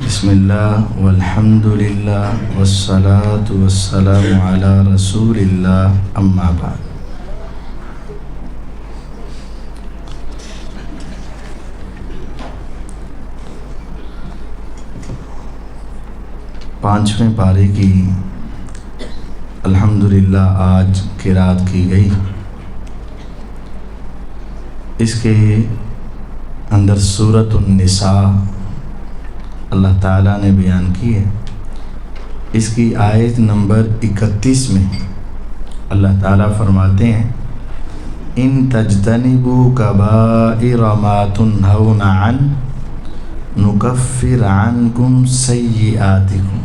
بسم اللہ والحمد للہ والصلاة والسلام علی رسول اللہ اما بعد۔ پانچویں پارے کی الحمدللہ آج قرات کی گئی۔ اس کے اندر سورۃ النساء اللہ تعالیٰ نے بیان کی ہے۔ اس کی آیت نمبر 31 میں اللہ تعالیٰ فرماتے ہیں ان تجتنبوا کبائر ما تنہون عنہ نکفر عنکم سیئاتکم،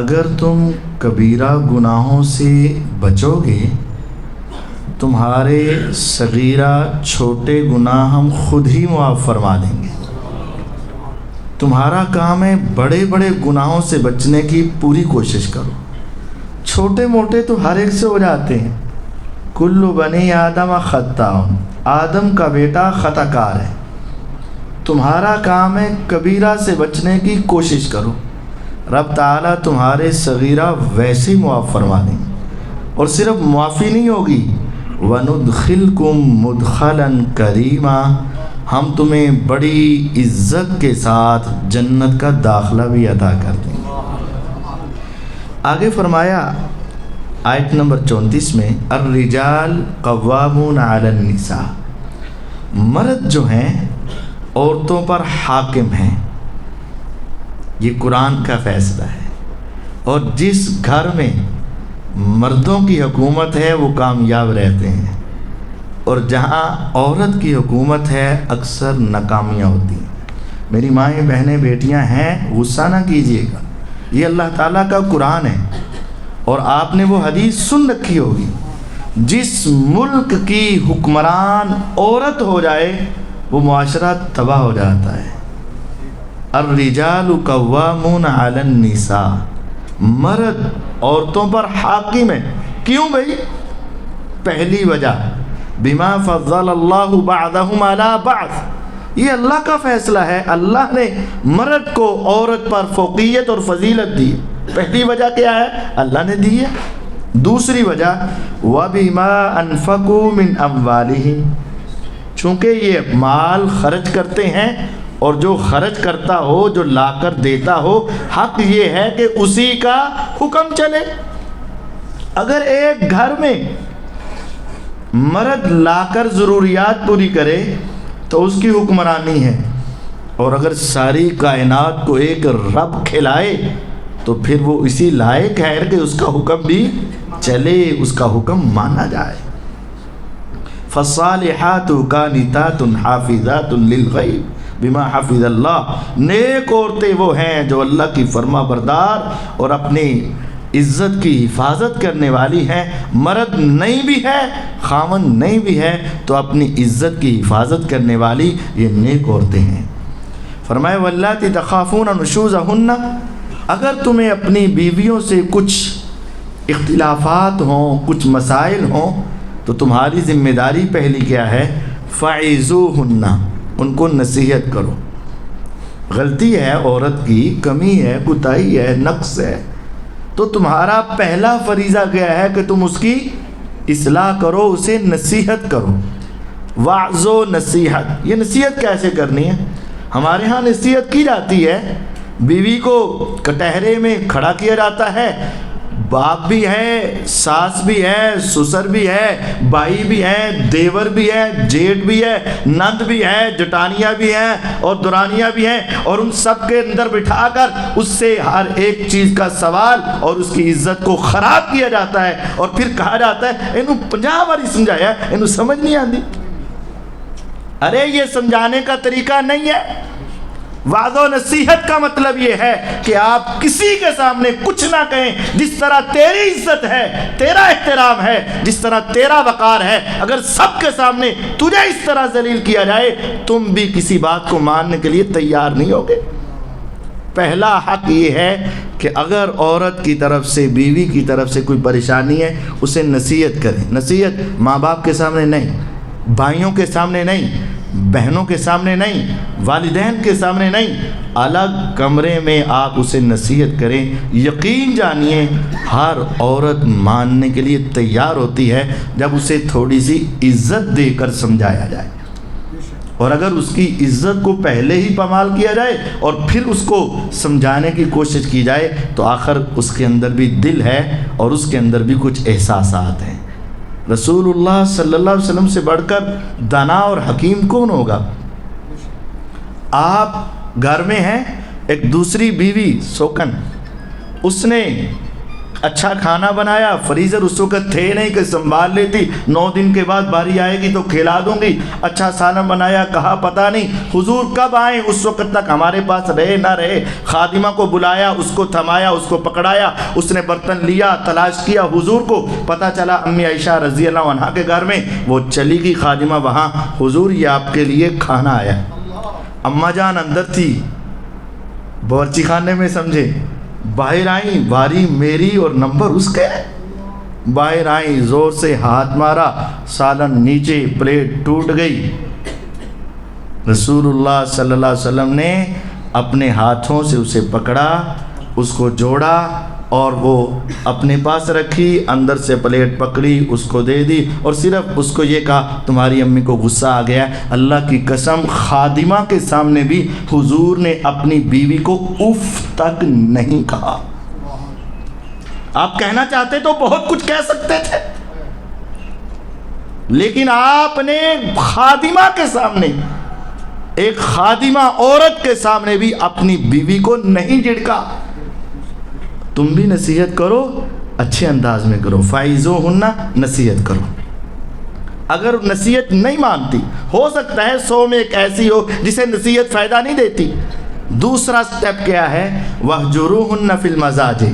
اگر تم کبیرہ گناہوں سے بچو گے تمہارے صغیرہ چھوٹے گناہ ہم خود ہی معاف فرما دیں گے۔ تمہارا کام ہے بڑے بڑے گناہوں سے بچنے کی پوری کوشش کرو، چھوٹے موٹے تو ہر ایک سے ہو جاتے ہیں۔ کل بنی آدم خطاء، آدم کا بیٹا خطا کار ہے۔ تمہارا کام ہے کبیرہ سے بچنے کی کوشش کرو، رب تعالیٰ تمہارے صغیرہ ویسے ہی معاف فرما دیں گے۔ اور صرف معافی نہیں ہوگی، وَنُدْخِلْكُمْ مُدْخَلًا كَرِيمًا، ہم تمہیں بڑی عزت کے ساتھ جنت کا داخلہ بھی عطا کر دیں گے۔ آگے فرمایا آیت نمبر 34 میں الرجال قوامون علی النساء، مرد جو ہیں عورتوں پر حاکم ہیں۔ یہ قرآن کا فیصلہ ہے، اور جس گھر میں مردوں کی حکومت ہے وہ کامیاب رہتے ہیں، اور جہاں عورت کی حکومت ہے اکثر ناکامیاں ہوتی ہیں۔ میری مائیں بہنیں بیٹیاں ہیں، غصہ نہ کیجیے گا، یہ اللہ تعالیٰ کا قرآن ہے، اور آپ نے وہ حدیث سن رکھی ہوگی، جس ملک کی حکمران عورت ہو جائے وہ معاشرہ تباہ ہو جاتا ہے۔ الرجال قوامون علی النساء، مرد عورتوں پر حاکم ہے۔ کیوں بھائی؟ پہلی وجہ بما فضل اللہ بعضهم علی بعض، یہ اللہ کا فیصلہ ہے، اللہ نے مرد کو عورت پر فوقیت اور فضیلت دی۔ پہلی وجہ کیا ہے؟ اللہ نے دی ہے۔ دوسری وجہ وبما انفقوا من اموالہم، چونکہ یہ مال خرچ کرتے ہیں، اور جو خرچ کرتا ہو، جو لا کر دیتا ہو، حق یہ ہے کہ اسی کا حکم چلے۔ اگر ایک گھر میں مرد لا کر ضروریات پوری کرے تو اس کی حکمرانی ہے، اور اگر ساری کائنات کو ایک رب کھلائے تو پھر وہ اسی لائق ہے کہ اس کا حکم بھی چلے، اس کا حکم مانا جائے۔ فالصالحات قانتات حافظات للغیب بما حفظ اللہ، نیک عورتیں وہ ہیں جو اللہ کی فرما بردار اور اپنی عزت کی حفاظت کرنے والی ہیں۔ مرد نہیں بھی ہے، خاوند نہیں بھی ہے، تو اپنی عزت کی حفاظت کرنے والی یہ نیک عورتیں ہیں۔ فرمایا واللاتی تخافون نشوزہن، اگر تمہیں اپنی بیویوں سے کچھ اختلافات ہوں، کچھ مسائل ہوں، تو تمہاری ذمہ داری پہلی کیا ہے؟ فعظوہن، ان کو نصیحت کرو۔ غلطی ہے عورت کی، کمی ہے، کوتاہی ہے، نقص ہے، تو تمہارا پہلا فریضہ کیا ہے کہ تم اس کی اصلاح کرو، اسے نصیحت کرو۔ وعظ و نصیحت، یہ نصیحت کیسے کرنی ہے؟ ہمارے ہاں نصیحت کی جاتی ہے، بیوی کو کٹہرے میں کھڑا کیا جاتا ہے، باپ بھی ہے، ساس بھی ہے، سسر بھی ہے، بھائی بھی ہے، دیور بھی ہے، جیٹ بھی ہے، نند بھی ہے، جٹانیاں بھی ہیں اور دورانیاں بھی ہیں، اور ان سب کے اندر بٹھا کر اس سے ہر ایک چیز کا سوال اور اس کی عزت کو خراب کیا جاتا ہے، اور پھر کہا جاتا ہے انہوں 50 باری سمجھایا، انہوں سمجھ نہیں آتی۔ ارے یہ سمجھانے کا طریقہ نہیں ہے۔ وعظ و نصیحت کا مطلب یہ ہے کہ آپ کسی کے سامنے کچھ نہ کہیں، جس طرح تیری عزت ہے، تیرا احترام ہے، جس طرح تیرا وقار ہے، اگر سب کے سامنے تجھے اس طرح ذلیل کیا جائے تم بھی کسی بات کو ماننے کے لیے تیار نہیں ہوگے۔ پہلا حق یہ ہے کہ اگر عورت کی طرف سے، بیوی کی طرف سے کوئی پریشانی ہے اسے نصیحت کریں۔ نصیحت ماں باپ کے سامنے نہیں، بھائیوں کے سامنے نہیں، بہنوں کے سامنے نہیں، والدین کے سامنے نہیں، الگ کمرے میں آپ اسے نصیحت کریں۔ یقین جانیے ہر عورت ماننے کے لیے تیار ہوتی ہے جب اسے تھوڑی سی عزت دے کر سمجھایا جائے، اور اگر اس کی عزت کو پہلے ہی پامال کیا جائے اور پھر اس کو سمجھانے کی کوشش کی جائے تو آخر اس کے اندر بھی دل ہے اور اس کے اندر بھی کچھ احساسات ہیں۔ رسول اللہ صلی اللہ علیہ وسلم سے بڑھ کر دانا اور حکیم کون ہوگا؟ آپ گھر میں ہیں، ایک دوسری بیوی سوکن، اس نے اچھا کھانا بنایا، فریزر اس وقت تھے نہیں کہ سنبھال لیتی، 9 دن کے بعد باری آئے گی تو کھلا دوں گی، اچھا سالن بنایا، کہا پتہ نہیں حضور کب آئیں، اس وقت تک ہمارے پاس رہے نہ رہے، خادمہ کو بلایا، اس کو تھمایا، اس کو پکڑایا، اس نے برتن لیا، تلاش کیا، حضور کو پتہ چلا امی عائشہ رضی اللہ عنہا کے گھر میں، وہ چلی گئی خادمہ وہاں، حضور یہ آپ کے لیے کھانا آیا۔ اماں جان اندر تھی باورچی خانے میں، سمجھے، باہر آئیں، باری میری اور نمبر اس کے، باہر آئیں، زور سے ہاتھ مارا، سالن نیچے، پلیٹ ٹوٹ گئی۔ رسول اللہ صلی اللہ علیہ وسلم نے اپنے ہاتھوں سے اسے پکڑا، اس کو جوڑا اور وہ اپنے پاس رکھی، اندر سے پلیٹ پکڑی، اس کو دے دی اور صرف اس کو یہ کہا تمہاری امی کو غصہ آ گیا۔ اللہ کی قسم خادمہ کے سامنے بھی حضور نے اپنی بیوی کو اف تک نہیں کہا۔ آپ کہنا چاہتے تو بہت کچھ کہہ سکتے تھے، لیکن آپ نے خادمہ کے سامنے، ایک خادمہ عورت کے سامنے بھی اپنی بیوی کو نہیں جھڑکا۔ تم بھی نصیحت کرو، اچھے انداز میں کرو، فائزوہن، نصیحت کرو۔ اگر نصیحت نہیں مانتی، ہو سکتا ہے 100 میں ایک ایسی ہو جسے نصیحت فائدہ نہیں دیتی۔ دوسرا سٹیپ کیا ہے؟ وَاهْجُرُوهُنَّ فِي الْمَضَاجِعِ،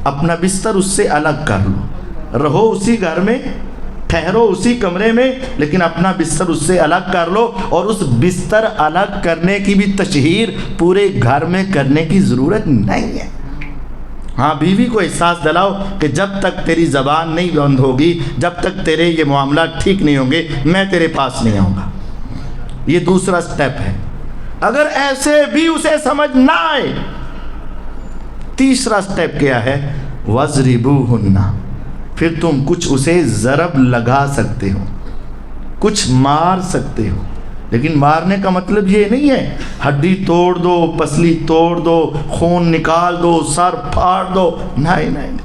اپنا بستر اس سے الگ کر لو، رہو اسی گھر میں، ٹھہرو اسی کمرے میں، لیکن اپنا بستر اس سے الگ کر لو، اور اس بستر الگ کرنے کی بھی تشہیر پورے گھر میں کرنے کی ضرورت نہیں ہے۔ ہاں، بیوی کو احساس دلاؤ کہ جب تک تیری زبان نہیں بند ہوگی، جب تک تیرے یہ معاملات ٹھیک نہیں ہوں گے، میں تیرے پاس نہیں آؤں گا۔ یہ دوسرا سٹیپ ہے۔ اگر ایسے بھی اسے سمجھ نہ آئے، تیسرا سٹیپ کیا ہے؟ وَاضْرِبُوهُنَّ، پھر تم کچھ اسے ضرب لگا سکتے ہو، کچھ مار سکتے ہو، لیکن مارنے کا مطلب یہ نہیں ہے ہڈی توڑ دو، پسلی توڑ دو، خون نکال دو، سر پھاڑ دو، نہیں نہیں۔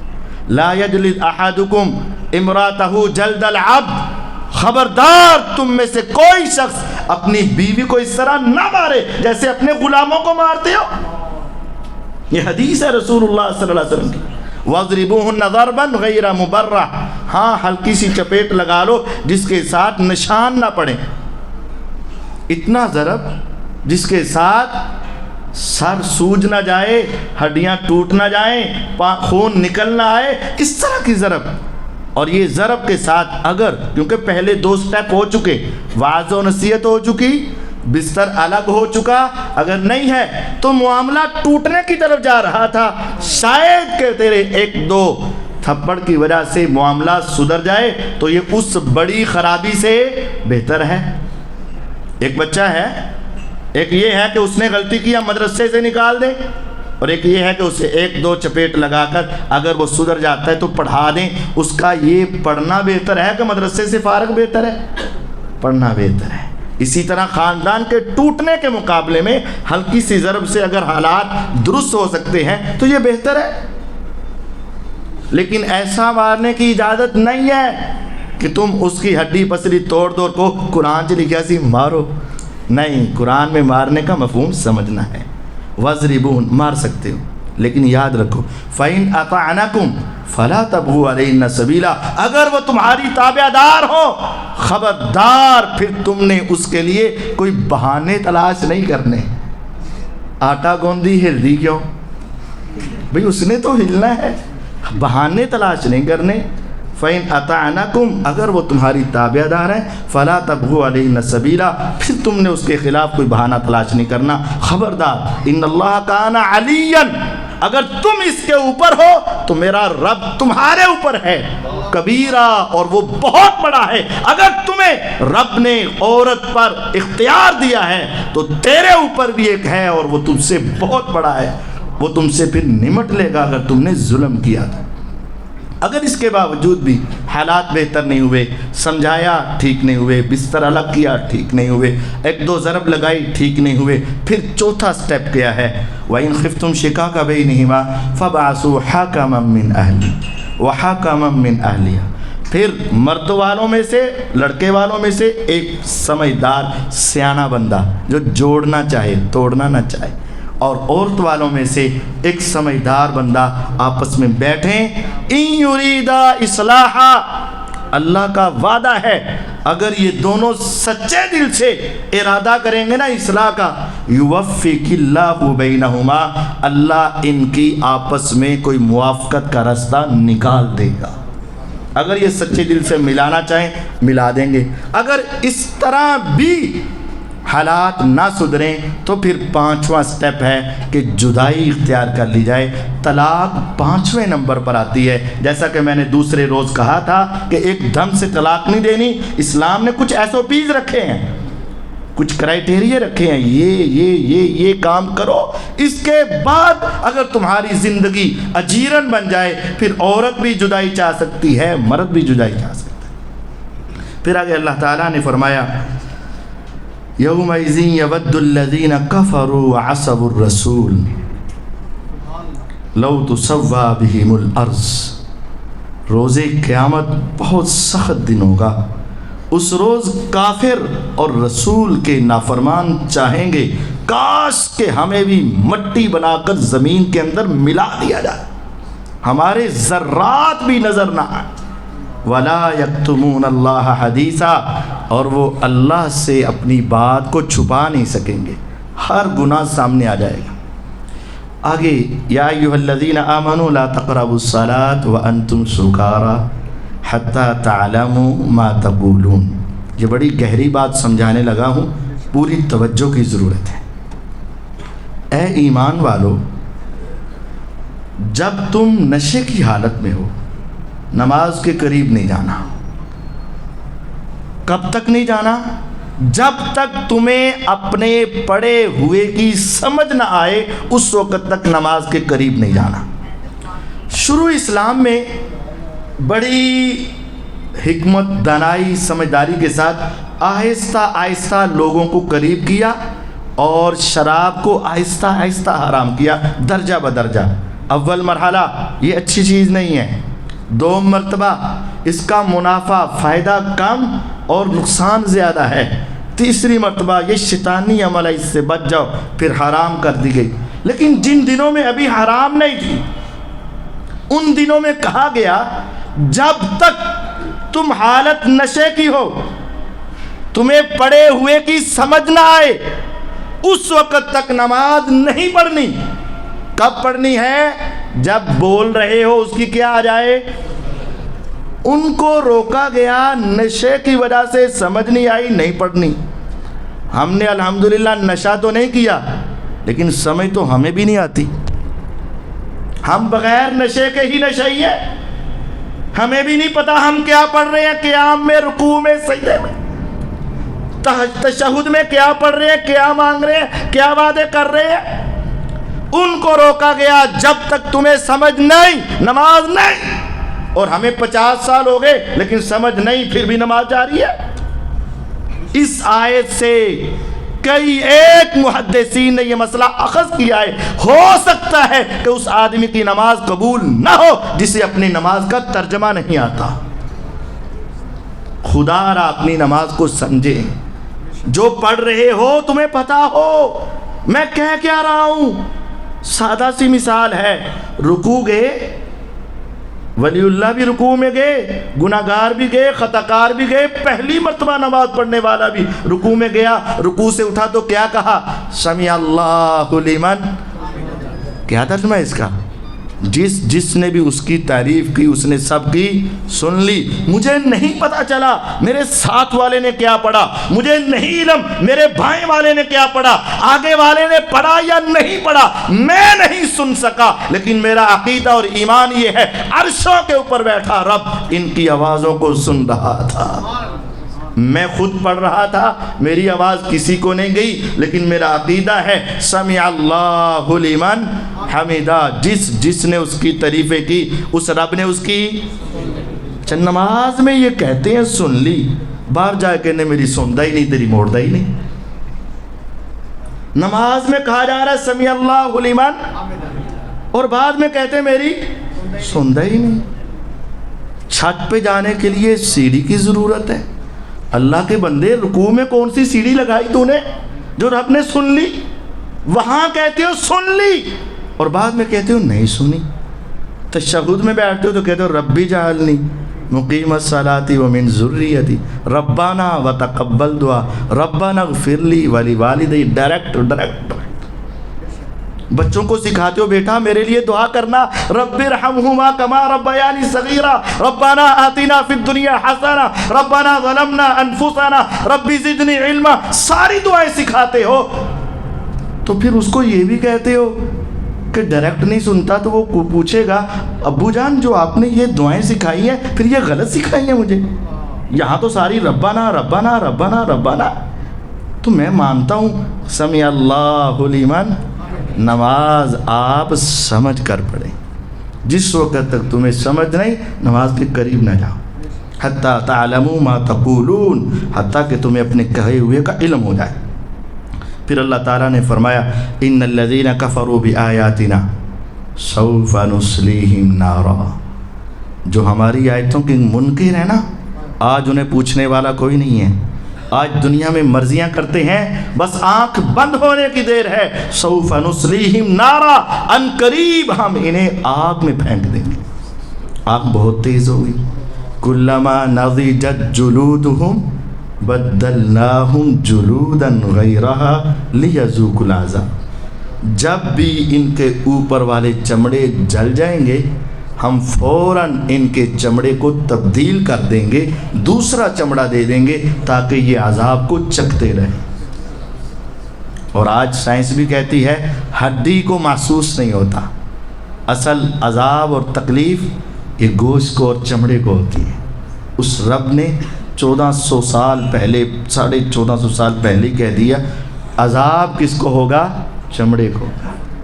لا یجلد احدکم امرأتہ جلد العبد، خبردار تم میں سے کوئی شخص اپنی بیوی کو اس طرح نہ مارے جیسے اپنے غلاموں کو مارتے ہو۔ یہ حدیث ہے رسول اللہ صلی اللہ علیہ وسلم کی۔ وَاضْرِبُوهُنَّ ضَرْبًا غَيْرَ مُبَرَّحٍ، ہاں ہلکی سی چپیٹ لگا لو جس کے ساتھ نشان نہ پڑے، اتنا ضرب جس کے ساتھ سر سوج نہ جائے، ہڈیاں ٹوٹ نہ جائیں، خون نکل نہ آئے، اس طرح کی ضرب۔ اور یہ ضرب کے ساتھ اگر، کیونکہ پہلے 2 سٹیپ ہو چکے، واعظ و نصیحت ہو چکی، بستر الگ ہو چکا، اگر نہیں ہے تو معاملہ ٹوٹنے کی طرف جا رہا تھا، شاید کہ تیرے 1-2 تھپڑ کی وجہ سے معاملہ سدھر جائے تو یہ اس بڑی خرابی سے بہتر ہے۔ ایک بچہ ہے، ایک یہ ہے کہ اس نے غلطی کیا مدرسے سے نکال دیں، اور ایک یہ ہے کہ اسے 1-2 چپیٹ لگا کر اگر وہ سدھر جاتا ہے تو پڑھا دیں۔ اس کا یہ پڑھنا بہتر ہے کہ مدرسے سے فارغ بہتر ہے؟ پڑھنا بہتر ہے۔ اسی طرح خاندان کے ٹوٹنے کے مقابلے میں ہلکی سی ضرب سے اگر حالات درست ہو سکتے ہیں تو یہ بہتر ہے، لیکن ایسا مارنے کی اجازت نہیں ہے کہ تم اس کی ہڈی پسلی توڑ دو کو قرآن سے لکھا سی مارو، نہیں، قرآن میں مارنے کا مفہوم سمجھنا ہے۔ وَاضْرِبُوهُنَّ، مار سکتے ہو، لیکن یاد رکھو فَإِنْ أَطَعْنَكُمْ فَلَا تَبْغُوا عَلَيْهِنَّ سَبِيلًا، اگر وہ تمہاری تابع دار ہو، خبردار پھر تم نے اس کے لیے کوئی بہانے تلاش نہیں کرنے۔ آٹا گوندی ہلدی کیوں بھئی، اس نے تو ہلنا ہے، بہانے تلاش نہیں کرنے۔ فَإِنْ أَطَعْنَكُمْ، اگر وہ تمہاری تابع دار ہیں، فَلَا تَبْغُوا عَلَيْهِنَّ سَبِيلًا، پھر تم نے اس کے خلاف کوئی بہانہ تلاش نہیں کرنا۔ خبردار، إِنَّ اللَّهَ كَانَ عَلِيًّا، اگر تم اس کے اوپر ہو تو میرا رب تمہارے اوپر ہے کبیرہ، اور وہ بہت بڑا ہے۔ اگر تمہیں رب نے عورت پر اختیار دیا ہے تو تیرے اوپر بھی ایک ہے اور وہ تم سے بہت بڑا ہے، وہ تم سے پھر نمٹ لے گا اگر تم نے ظلم کیا تو۔ اگر اس کے باوجود بھی حالات بہتر نہیں ہوئے، سمجھایا ٹھیک نہیں ہوئے، بستر الگ کیا ٹھیک نہیں ہوئے، ایک دو ضرب لگائی ٹھیک نہیں ہوئے، پھر چوتھا سٹیپ کیا ہے؟ وَإِنْ خِفْتُمْ شِقَاقَ بَيْنِهِمَا فَابْعَثُوا حَكَمًا مِّنْ أَهْلِهِ وَحَكَمًا مِّنْ أَهْلِهَا۔ پھر مرد والوں میں سے، لڑکے والوں میں سے ایک سمجھدار سیانہ بندہ جو جوڑنا چاہے، توڑنا نہ چاہے، اور عورت والوں میں سے ایک سمجھدار بندہ آپس میں بیٹھیں۔ ان یریدا اصلاحا، اللہ کا وعدہ ہے اگر یہ دونوں سچے دل سے ارادہ کریں گے نا اصلاح کا، یوفق اللہ بینہما، اللہ ان کی آپس میں کوئی موافقت کا راستہ نکال دے گا۔ اگر یہ سچے دل سے ملانا چاہیں ملا دیں گے، اگر اس طرح بھی حالات نہ سدھریں تو پھر پانچواں سٹیپ ہے کہ جدائی اختیار کر لی جائے۔ طلاق پانچویں نمبر پر آتی ہے، جیسا کہ میں نے دوسرے روز کہا تھا کہ ایک دم سے طلاق نہیں دینی، اسلام نے کچھ SOPs رکھے ہیں، کچھ کرائٹیریا رکھے ہیں، یہ کام کرو، اس کے بعد اگر تمہاری زندگی اجیرن بن جائے پھر عورت بھی جدائی چاہ سکتی ہے، مرد بھی جدائی چاہ سکتا ہے۔ پھر آگے اللہ تعالیٰ نے فرمایا یومئذ یود الذین کفروا وعصوا الرسول لو تسوی بہم الارض۔ روز قیامت بہت سخت دن ہوگا، اس روز کافر اور رسول کے نافرمان چاہیں گے کاش کہ ہمیں بھی مٹی بنا کر زمین کے اندر ملا دیا جائے، ہمارے ذرات بھی نظر نہ آئے۔ وَلَا يَكْتُمُونَ اللَّهَ حَدِيثًا، اور وہ اللہ سے اپنی بات کو چھپا نہیں سکیں گے، ہر گناہ سامنے آ جائے گا۔ آگے یا ایھا الذین آمنوا لا تقربوا الصلاۃ وانتم سکارى حتی تعلموا ما تقولون۔ یہ بڑی گہری بات سمجھانے لگا ہوں، پوری توجہ کی ضرورت ہے۔ اے ایمان والو، جب تم نشے کی حالت میں ہو نماز کے قریب نہیں جانا۔ کب تک نہیں جانا؟ جب تک تمہیں اپنے پڑھے ہوئے کی سمجھ نہ آئے اس وقت تک نماز کے قریب نہیں جانا۔ شروع اسلام میں بڑی حکمت، دانائی، سمجھداری کے ساتھ آہستہ آہستہ لوگوں کو قریب کیا اور شراب کو آہستہ آہستہ حرام کیا، درجہ بدرجہ۔ اول مرحلہ یہ اچھی چیز نہیں ہے، دو مرتبہ اس کا منافع فائدہ کم اور نقصان زیادہ ہے، تیسری مرتبہ یہ شیطانی عمل ہے، اس سے بچ جاؤ، پھر حرام کر دی گئی۔ لیکن جن دنوں میں ابھی حرام نہیں تھی ان دنوں میں کہا گیا جب تک تم حالت نشے کی ہو، تمہیں پڑے ہوئے کی سمجھ نہ آئے، اس وقت تک نماز نہیں پڑھنی۔ کب پڑھنی ہے؟ جب بول رہے ہو اس کی کیا آ جائے۔ ان کو روکا گیا، نشے کی وجہ سے سمجھ نہیں آئی، نہیں پڑھنی۔ ہم نے الحمدللہ نشہ تو نہیں کیا لیکن سمجھ تو ہمیں بھی نہیں آتی، ہم بغیر نشے کے ہی نشئی ہیں، ہمیں بھی نہیں پتا ہم کیا پڑھ رہے ہیں، قیام میں، رکوع میں، سجدے میں، تشہد میں کیا پڑھ رہے ہیں، کیا مانگ رہے ہیں، کیا وعدے کر رہے ہیں۔ ان کو روکا گیا جب تک تمہیں سمجھ نہیں، نماز نہیں۔ اور ہمیں 50 سال ہو گئے لیکن سمجھ نہیں، پھر بھی نماز جاری ہے۔ اس آیت سے کئی ایک محدثین نے یہ مسئلہ اخذ کیا ہے، ہو سکتا ہے کہ اس آدمی کی نماز قبول نہ ہو جسے اپنی نماز کا ترجمہ نہیں آتا۔ خدا را اپنی نماز کو سمجھیں، جو پڑھ رہے ہو تمہیں پتا ہو میں کہہ کیا رہا ہوں۔ سادہ سی مثال ہے، رکوع گئے، ولی اللہ بھی رکوع میں گئے، گناہگار بھی گئے، خطاکار بھی گئے، پہلی مرتبہ نماز پڑھنے والا بھی رکوع میں گیا، رکوع سے اٹھا تو کیا کہا؟ سمع اللہ لمن، کیا ترجمہ ہے اس کا؟ جس نے بھی اس کی تعریف کی اس نے سب کی سن لی. مجھے نہیں پتا چلا میرے ساتھ والے نے کیا پڑھا, مجھے نہیں علم میرے بھائی والے نے کیا پڑھا, آگے والے نے پڑھا یا نہیں پڑھا, میں نہیں سن سکا, لیکن میرا عقیدہ اور ایمان یہ ہے عرشوں کے اوپر بیٹھا رب ان کی آوازوں کو سن رہا تھا. میں خود پڑھ رہا تھا, میری آواز کسی کو نہیں گئی, لیکن میرا عقیدہ ہے سمع اللہ لمن حمدہ, جس نے اس کی تعریفیں کی اس رب نے اس کی. اچھا نماز میں یہ کہتے ہیں سن لی, باہر جا کے میری سندا ہی نہیں تیری موڑدا ہی نہیں. نماز میں کہا جا رہا ہے سمع اللہ لمن, اور بعد میں کہتے ہیں میری سندا ہی نہیں. چھت پہ جانے کے لیے سیڑھی کی ضرورت ہے. اللہ کے بندے رکوع میں کون سی سیڑھی لگائی تو نے جو رب نے سن لی؟ وہاں کہتے ہو سن لی اور بعد میں کہتے ہو نہیں سنی. تشہد میں بیٹھتے ہو تو کہتے ہو ربی جعلنی مقیم الصلاۃ ومن ذریتی ربنا وتقبل دعا ربنا اغفر لی ولوالدی. ڈائریکٹ بچوں کو سکھاتے ہو بیٹا میرے لیے دعا کرنا, رب ارحمہما کما ربیانی صغیرا, ربنا آتنا فی الدنیا حسنہ, ربنا ظلمنا انفسنا, ربی زدنی علما. ساری دعائیں سکھاتے ہو تو پھر اس کو یہ بھی کہتے ہو کہ ڈائریکٹ نہیں سنتا تو وہ پوچھے گا ابو جان جو آپ نے یہ دعائیں سکھائی ہیں پھر یہ غلط سکھائی ہیں مجھے, یہاں تو ساری ربنا ربنا ربنا ربنا. تو میں مانتا ہوں سمع اللہ لمن, نماز آپ سمجھ کر پڑھیں. جس وقت تک تمہیں سمجھ نہیں نماز کے قریب نہ جاؤ. حتیٰ تعلموا ما تقولون, حتیٰ کہ تمہیں اپنے کہے ہوئے کا علم ہو جائے. پھر اللہ تعالیٰ نے فرمایا ان الذین کفروا بآیاتنا سوف نصلیہم نارا, جو ہماری آیتوں کے منکر ہیں نا آج انہیں پوچھنے والا کوئی نہیں ہے. آج دنیا میں مرضیاں کرتے ہیں, بس آنکھ بند ہونے کی دیر ہے. سوف نصلیہم نارا, ان قریب ہم انہیں آگ میں پھینک دیں گے. آگ بہت تیز ہوگی. کلما نضجت جلودہم بدلناہم جلودا غیرہا لیذوقوا العذاب, جب بھی ان کے اوپر والے چمڑے جل جائیں گے ہم فوراً ان کے چمڑے کو تبدیل کر دیں گے, دوسرا چمڑا دے دیں گے تاکہ یہ عذاب کو چکھتے رہیں. اور آج سائنس بھی کہتی ہے ہڈی کو محسوس نہیں ہوتا, اصل عذاب اور تکلیف یہ گوشت کو اور چمڑے کو ہوتی ہے. اس رب نے 1400 سال پہلے 1450 سال پہلے کہہ دیا عذاب کس کو ہوگا, چمڑے کو,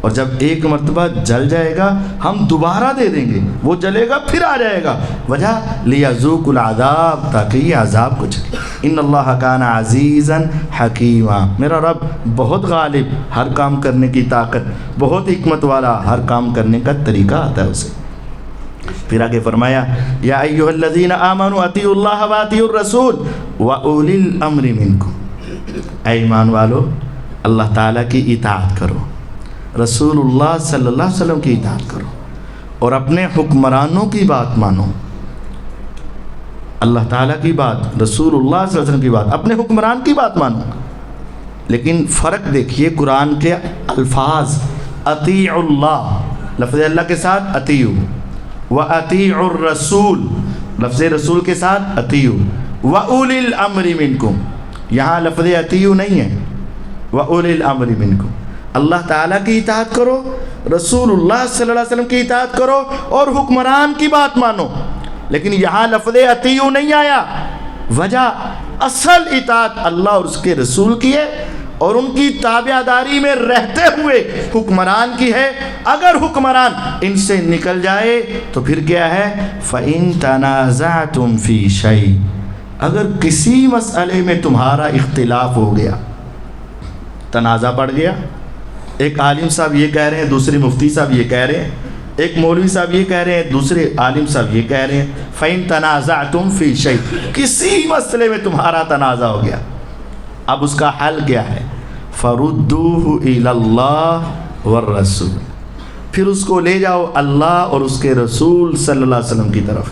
اور جب ایک مرتبہ جل جائے گا ہم دوبارہ دے دیں گے, وہ جلے گا پھر آ جائے گا. وجہ لیذوقوا العذاب, تاکہ یہ عذاب کو چکھے. ان اللہ کان عزیزا حکیما, میرا رب بہت غالب, ہر کام کرنے کی طاقت, بہت حکمت والا, ہر کام کرنے کا طریقہ آتا ہے اسے. پھر آگے فرمایا یا ایھا الذین آمنوا اطیعوا اللہ واطیعوا الرسول واولی الامر منکم, اے ایمان والو اللہ تعالیٰ کی اطاعت کرو, رسول اللہ صلی اللہ علیہ وسلم کی اطاعت کرو, اور اپنے حکمرانوں کی بات مانو. اللہ تعالیٰ کی بات, رسول اللہ صلی اللہ علیہ وسلم کی بات, اپنے حکمران کی بات مانو. لیکن فرق دیکھیے قرآن کے الفاظ, اطیع اللہ لفظ اللہ کے ساتھ اطیعوا, واطیع الرسول لفظ رسول کے ساتھ اطیعوا, واولی الامر منکم, یہاں لفظ اطیعوا نہیں ہے, واولی الامر منکم. اللہ تعالیٰ کی اطاعت کرو, رسول اللہ صلی اللہ علیہ وسلم کی اطاعت کرو, اور حکمران کی بات مانو. لیکن یہاں لفظ اطیعوا نہیں آیا. وجہ اصل اطاعت اللہ اور اس کے رسول کی ہے, اور ان کی تابعداری میں رہتے ہوئے حکمران کی ہے. اگر حکمران ان سے نکل جائے تو پھر کیا ہے, فَإِن تَنَازَعْتُمْ فِي شَيْءٍ, اگر کسی مسئلے میں تمہارا اختلاف ہو گیا, تنازع بڑھ گیا, ایک عالم صاحب یہ کہہ رہے ہیں, دوسرے مفتی صاحب یہ کہہ رہے ہیں, ایک مولوی صاحب یہ کہہ رہے ہیں, دوسرے عالم صاحب یہ کہہ رہے ہیں, فَإِن تَنَازَعْتُمْ فِي شَيْءٍ, کسی مسئلے میں تمہارا تنازع ہو گیا, اب اس کا حل کیا ہے, فَرُدُّوهُ إِلَى اللَّهِ وَالرَّسُولِ, پھر اس کو لے جاؤ اللہ اور اس کے رسول صلی اللہ علیہ وسلم کی طرف.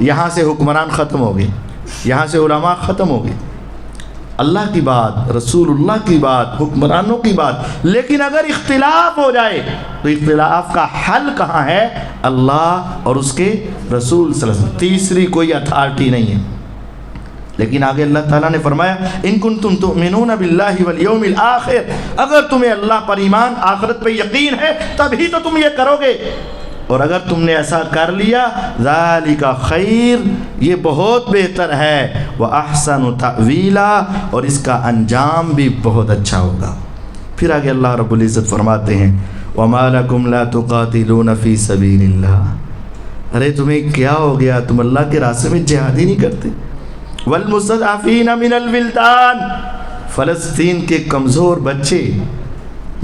یہاں سے حکمران ختم ہو گئے, یہاں سے علماء ختم ہو گئے. اللہ کی بات، رسول اللہ کی بات، حکمرانوں کی بات، لیکن اگر اختلاف ہو جائے تو اختلاف کا حل کہاں ہے؟ اللہ اور اس کے رسول صلی اللہ علیہ وسلم، تیسری کوئی اتھارٹی نہیں ہے۔ لیکن آگے اللہ تعالیٰ نے فرمایا ان کنتم تؤمنون باللہ والیوم الآخر، اگر تمہیں اللہ پر ایمان، آخرت پہ یقین ہے تبھی تو تم یہ کرو گے، اور اگر تم نے ایسا کر لیا ذالک خیر، یہ بہت بہتر ہے، وَأَحْسَنُ تَأْوِيلًا، اور اس کا انجام بھی بہت اچھا ہوگا۔ پھر آگے اللہ رب العزت فرماتے ہیں وَمَا لَكُمْ لَا تُقَاتِلُونَ فِي سَبِيلِ اللَّهِ، ارے تمہیں کیا ہو گیا، تم اللہ کے راستے میں جہاد ہی نہیں کرتے؟ وَالْمُسْتَضْعَفِينَ مِنَ الْوِلْدَانِ، فلسطین کے کمزور بچے،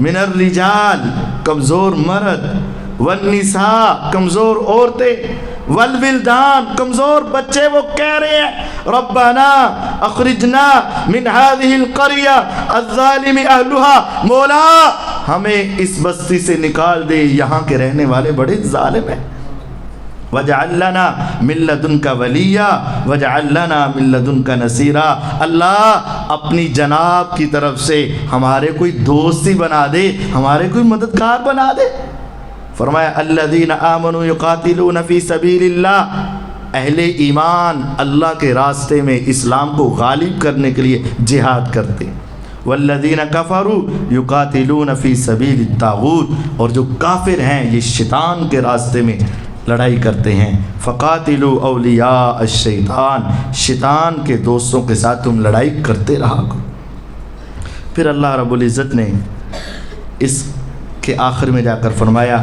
من الرجال کمزور مرد، والنساء کمزور عورتیں، والولدان کمزور بچے، وہ کہہ رہے ہیں ربنا اخرجنا من هذه القرية الظالم اهلها، مولا ہمیں اس بستی سے نکال دے، یہاں کے رہنے والے بڑے ظالم ہیں، وَاجْعَلْ لَنَا مِن لَّدُنْكَ وَلِيًّا وَاجْعَلْ لَنَا مِن لَّدُنْكَ نَصِيرًا، اللہ اپنی جناب کی طرف سے ہمارے کوئی دوستی بنا دے، ہمارے کوئی مددگار بنا دے۔ فرمایا الذین آمنوا یقاتلون فی سبیل اللہ، اہل ایمان اللہ کے راستے میں اسلام کو غالب کرنے کے لیے جہاد کرتے، والذین کفروا یقاتلون فی سبیل الطاغوت، اور جو کافر ہیں یہ شیطان کے راستے میں لڑائی کرتے ہیں، فقاتلوا اولیاء الشیطان، شیطان کے دوستوں کے ساتھ تم لڑائی کرتے رہا کرو۔ پھر اللہ رب العزت نے اس کے آخر میں جا کر فرمایا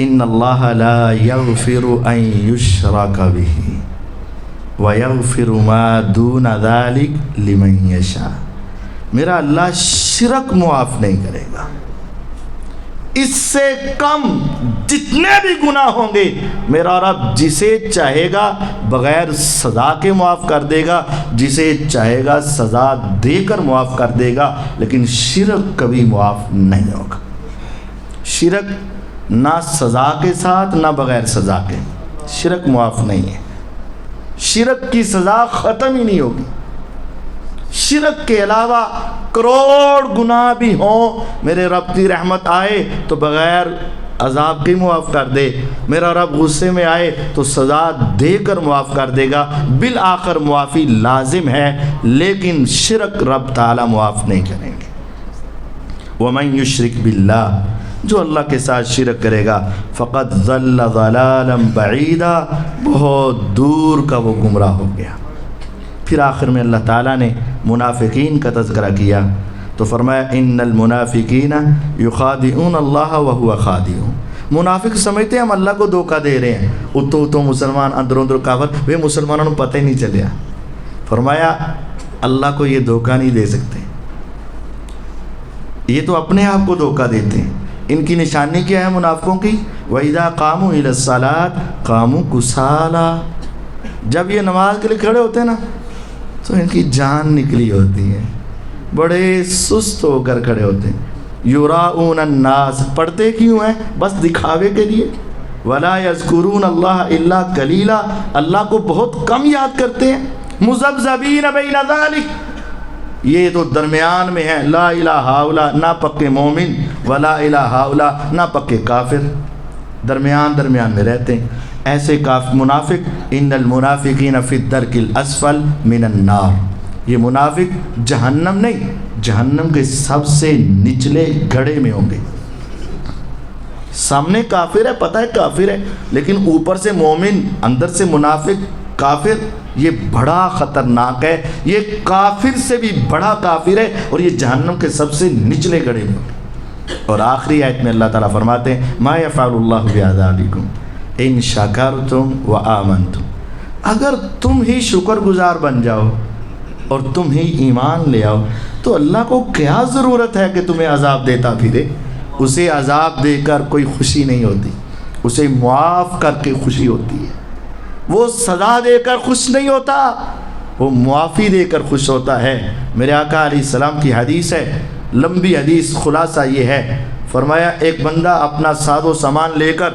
ان اللہ لا یغفر ان یشرک بہ ویغفر ما دون ذلک لمن یشاء، میرا اللہ شرک معاف نہیں کرے گا، اس سے کم جتنے بھی گناہ ہوں گے میرا رب جسے چاہے گا بغیر سزا کے معاف کر دے گا، جسے چاہے گا سزا دے کر معاف کر دے گا، لیکن شرک کبھی معاف نہیں ہوگا۔ شرک نہ سزا کے ساتھ نہ بغیر سزا کے، شرک معاف نہیں ہے، شرک کی سزا ختم ہی نہیں ہوگی۔ شرک کے علاوہ کروڑ گناہ بھی ہوں، میرے رب کی رحمت آئے تو بغیر عذاب کے معاف کر دے، میرا رب غصے میں آئے تو سزا دے کر معاف کر دے گا، بالآخر معافی لازم ہے، لیکن شرک رب تعالی معاف نہیں کریں گے۔ وَمَن يُشْرِكْ بِاللَّهِ، جو اللہ کے ساتھ شرک کرے گا فقط ضل ضلالا بعیدا، بہت دور کا وہ گمراہ ہو گیا۔ پھر آخر میں اللہ تعالیٰ نے منافقین کا تذکرہ کیا تو فرمایا ان المنافقین یخادعون اللہ وهو خادعهم، منافق سمجھتے ہیں ہم اللہ کو دھوکہ دے رہے ہیں، اتو مسلمان اندروں اندر کافر، وہ مسلمانوں کو پتہ ہی نہیں چلیا۔ فرمایا اللہ کو یہ دھوکہ نہیں دے سکتے، یہ تو اپنے آپ کو دھوکہ دیتے ہیں۔ ان کی نشانی کیا ہے منافقوں کی؟ وَإِذَا قَامُوا إِلَى الصَّلَاةِ قَامُوا كُسَالَىٰ، جب یہ نماز کے لیے کھڑے ہوتے ہیں نا تو ان کی جان نکلی ہوتی ہے، بڑے سست ہو کر کھڑے ہوتے ہیں۔ یُرَاؤُونَ النَّاسَ، پڑھتے کیوں ہیں؟ بس دکھاوے کے لیے۔ وَلَا يَذْكُرُونَ اللَّهَ إِلَّا قَلِيلًا، اللہ کو بہت کم یاد کرتے ہیں۔ مُذَبْذَبِينَ بَيْنَ ذَلِكَ، یہ تو درمیان میں ہے، لا الہ ہاؤلا، نہ پکے مومن، ولا الہ ہاؤلا، نہ پکے کافر، درمیان میں رہتے ہیں۔ ایسے منافق ان المنافقین فی الدرک الاسفل من النار، یہ منافق جہنم نہیں، جہنم کے سب سے نچلے گڑھے میں ہوں گے۔ سامنے کافر ہے، پتہ ہے کافر ہے، لیکن اوپر سے مومن، اندر سے منافق کافر، یہ بڑا خطرناک ہے، یہ کافر سے بھی بڑا کافر ہے، اور یہ جہنم کے سب سے نچلے گڑھے میں۔ اور آخری آیت میں اللہ تعالیٰ فرماتے ہیں ما یفعل اللہ بعذابکم ان شکرتم وآمنتم، اگر تم ہی شکر گزار بن جاؤ اور تم ہی ایمان لے آؤ تو اللہ کو کیا ضرورت ہے کہ تمہیں عذاب دیتا پھرے؟ اسے عذاب دے کر کوئی خوشی نہیں ہوتی، اسے معاف کر کے خوشی ہوتی ہے۔ وہ سزا دے کر خوش نہیں ہوتا، وہ معافی دے کر خوش ہوتا ہے۔ میرے آقا علیہ السلام کی حدیث ہے، لمبی حدیث، خلاصہ یہ ہے، فرمایا ایک بندہ اپنا ساز و سامان لے کر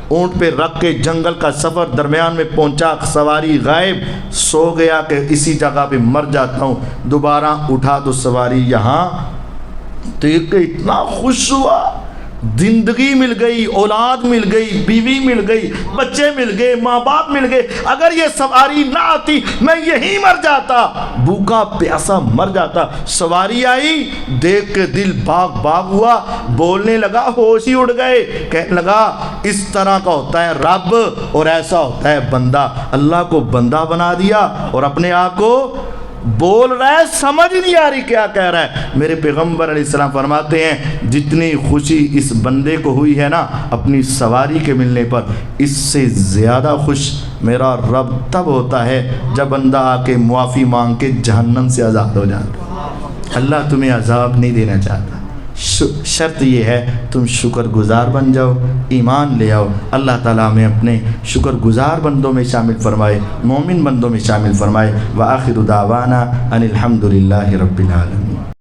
اونٹ پہ رکھ کے جنگل کا سفر درمیان میں پہنچا، سواری غائب، سو گیا کہ اسی جگہ پہ مر جاتا ہوں، دوبارہ اٹھا تو سواری یہاں، دیکھ کے اتنا خوش ہوا، زندگی مل گئی، اولاد مل گئی، بیوی مل گئی، بچے مل گئے، ماں باپ مل گئے، اگر یہ سواری نہ آتی میں یہیں مر جاتا، بھوکا پیاسا مر جاتا۔ سواری آئی، دیکھ کے دل باغ باغ ہوا، بولنے لگا، ہوش ہی اڑ گئے، کہنے لگا اس طرح کا ہوتا ہے رب اور ایسا ہوتا ہے بندہ۔ اللہ کو بندہ بنا دیا اور اپنے آپ کو بول رہا ہے، سمجھ نہیں آ رہی کیا کہہ رہا ہے۔ میرے پیغمبر علیہ السلام فرماتے ہیں جتنی خوشی اس بندے کو ہوئی ہے نا اپنی سواری کے ملنے پر، اس سے زیادہ خوش میرا رب تب ہوتا ہے جب بندہ آ کے معافی مانگ کے جہنم سے آزاد ہو جاتا۔ اللہ تمہیں عذاب نہیں دینا چاہتا، شرط یہ ہے تم شکر گزار بن جاؤ، ایمان لے آؤ۔ اللہ تعالیٰ ہمیں اپنے شکر گزار بندوں میں شامل فرمائے، مومن بندوں میں شامل فرمائے۔ وآخر دعوانا ان الحمد للہ رب العالمین۔